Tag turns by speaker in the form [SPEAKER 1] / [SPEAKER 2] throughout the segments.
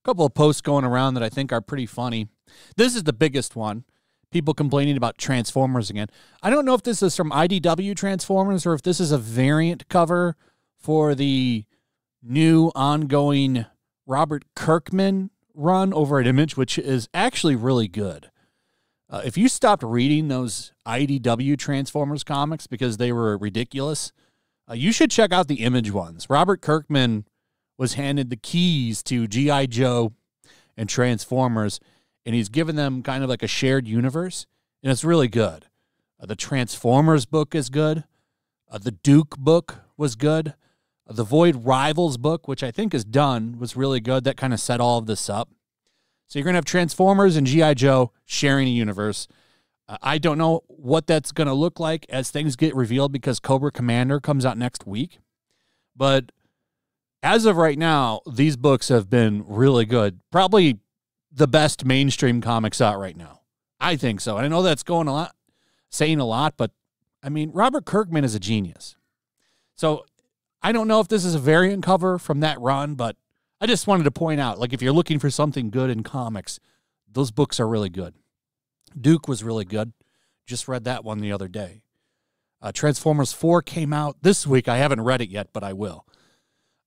[SPEAKER 1] Couple of posts going around that I think are pretty funny. This is the biggest one. People complaining about Transformers again. I don't know if this is from IDW Transformers or if this is a variant cover for the new ongoing Robert Kirkman run over at Image, which is actually really good. If you stopped reading those IDW Transformers comics because they were ridiculous, you should check out the Image ones. Robert Kirkman was handed the keys to G.I. Joe and Transformers, and he's given them kind of like a shared universe, and it's really good. The Transformers book is good. The Duke book was good. The Void Rivals book, which I think is done, was really good. That kind of set all of this up. So you're going to have Transformers and G.I. Joe sharing a universe. I don't know what that's going to look like as things get revealed because Cobra Commander comes out next week. But as of right now, these books have been really good. Probably the best mainstream comics out right now. I think so. And I know that's saying a lot, but I mean, Robert Kirkman is a genius. So I don't know if this is a variant cover from that run, but I just wanted to point out, like, if you're looking for something good in comics, those books are really good. Duke was really good. Just read that one the other day. Transformers 4 came out this week. I haven't read it yet, but I will.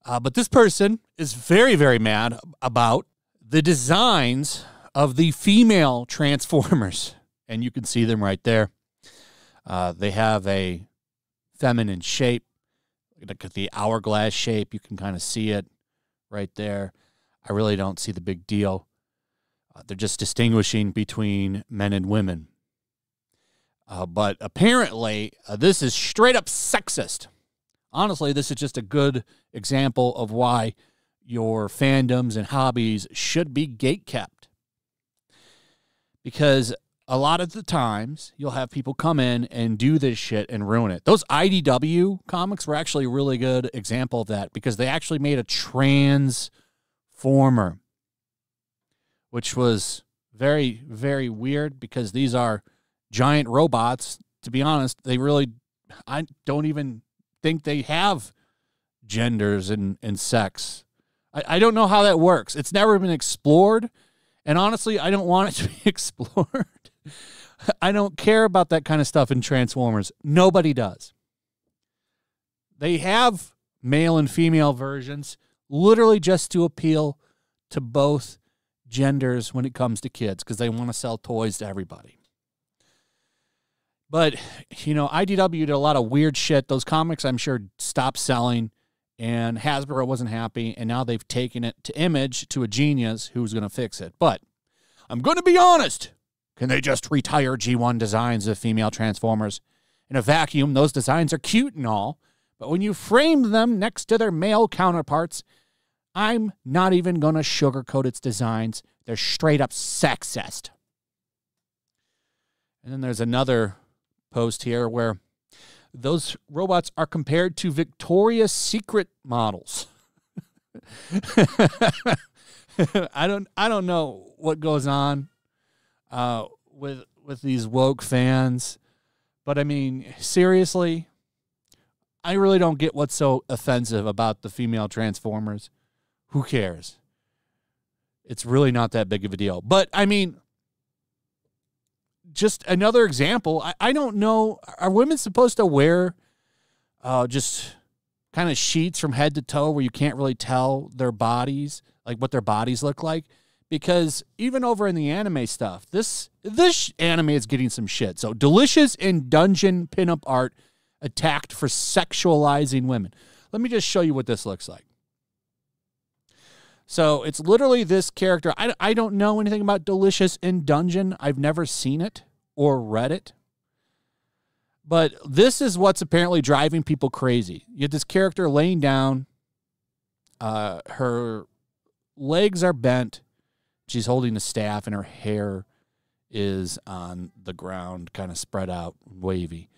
[SPEAKER 1] But this person is very, very mad about the designs of the female Transformers. And you can see them right there. They have a feminine shape, like the hourglass shape. You can kind of see it right there. I really don't see the big deal. They're just distinguishing between men and women. But apparently, this is straight up sexist. Honestly, this is just a good example of why your fandoms and hobbies should be gatekept. Because a lot of the times, you'll have people come in and do this shit and ruin it. Those IDW comics were actually a really good example of that because they actually made a Transformer, which was very, very weird because these are giant robots. To be honest, I don't even think they have genders and sex. I don't know how that works. It's never been explored, and honestly, I don't want it to be explored. I don't care about that kind of stuff in Transformers. Nobody does. They have male and female versions literally just to appeal to both genders when it comes to kids because they want to sell toys to everybody. But, IDW did a lot of weird shit. Those comics, I'm sure, stopped selling, and Hasbro wasn't happy, and now they've taken it to Image, to a genius who's going to fix it. But I'm going to be honest. Can they just retire G1 designs of female Transformers? In a vacuum, those designs are cute and all, but when you frame them next to their male counterparts, I'm not even going to sugarcoat its designs. They're straight up sexist. And then there's another post here where those robots are compared to Victoria's Secret models. I don't know what goes on with these woke fans, but I mean, seriously, I really don't get what's so offensive about the female Transformers. Who cares? It's really not that big of a deal. But I mean, just another example. I don't know. Are women supposed to wear just kind of sheets from head to toe where you can't really tell their bodies, like what their bodies look like? Because even over in the anime stuff, this anime is getting some shit. So Delicious in Dungeon pinup art attacked for sexualizing women. Let me just show you what this looks like. So it's literally this character. I don't know anything about Delicious in Dungeon. I've never seen it or read it. But this is what's apparently driving people crazy. You have this character laying down. Her legs are bent. She's holding a staff, and her hair is on the ground, kind of spread out, wavy.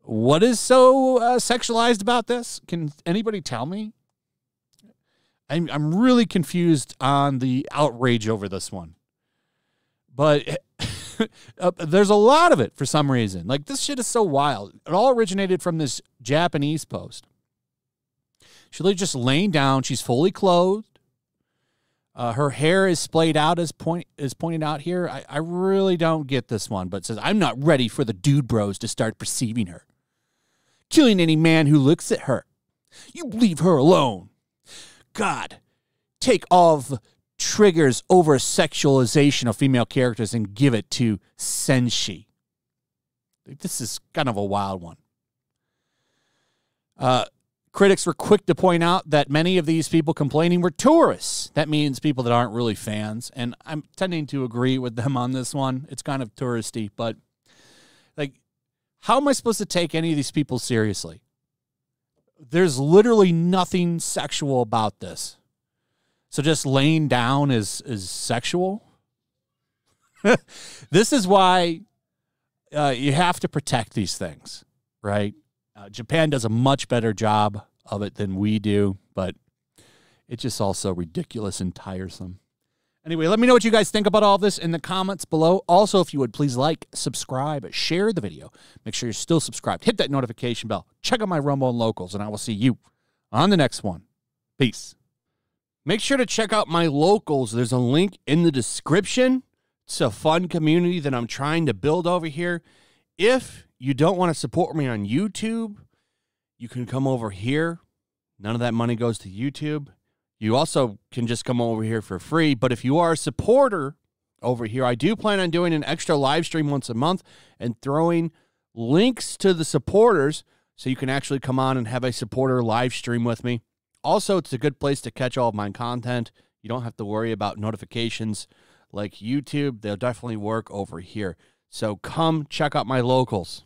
[SPEAKER 1] What is so sexualized about this? Can anybody tell me? I'm really confused on the outrage over this one. But There's a lot of it for some reason. Like, this shit is so wild. It all originated from this Japanese post. She's literally just laying down. She's fully clothed. Her hair is splayed out as pointed out here. I really don't get this one, but it says, I'm not ready for the dude bros to start perceiving her. Killing any man who looks at her. You leave her alone. God, take all of the triggers over sexualization of female characters and give it to senshi. This is kind of a wild one. Critics were quick to point out that many of these people complaining were tourists. That means people that aren't really fans. And I'm tending to agree with them on this one. It's kind of touristy, but like, how am I supposed to take any of these people seriously? There's literally nothing sexual about this. So just laying down is sexual? This is why you have to protect these things, right? Japan does a much better job of it than we do, but it's just also ridiculous and tiresome. Anyway, let me know what you guys think about all this in the comments below. Also, if you would please like, subscribe, share the video. Make sure you're still subscribed. Hit that notification bell. Check out my Rumble and Locals, and I will see you on the next one. Peace. Make sure to check out my Locals. There's a link in the description. It's a fun community that I'm trying to build over here. If you don't want to support me on YouTube, you can come over here. None of that money goes to YouTube. You also can just come over here for free. But if you are a supporter over here, I do plan on doing an extra live stream once a month and throwing links to the supporters so you can actually come on and have a supporter live stream with me. Also, it's a good place to catch all of my content. You don't have to worry about notifications like YouTube. They'll definitely work over here. So come check out my Locals.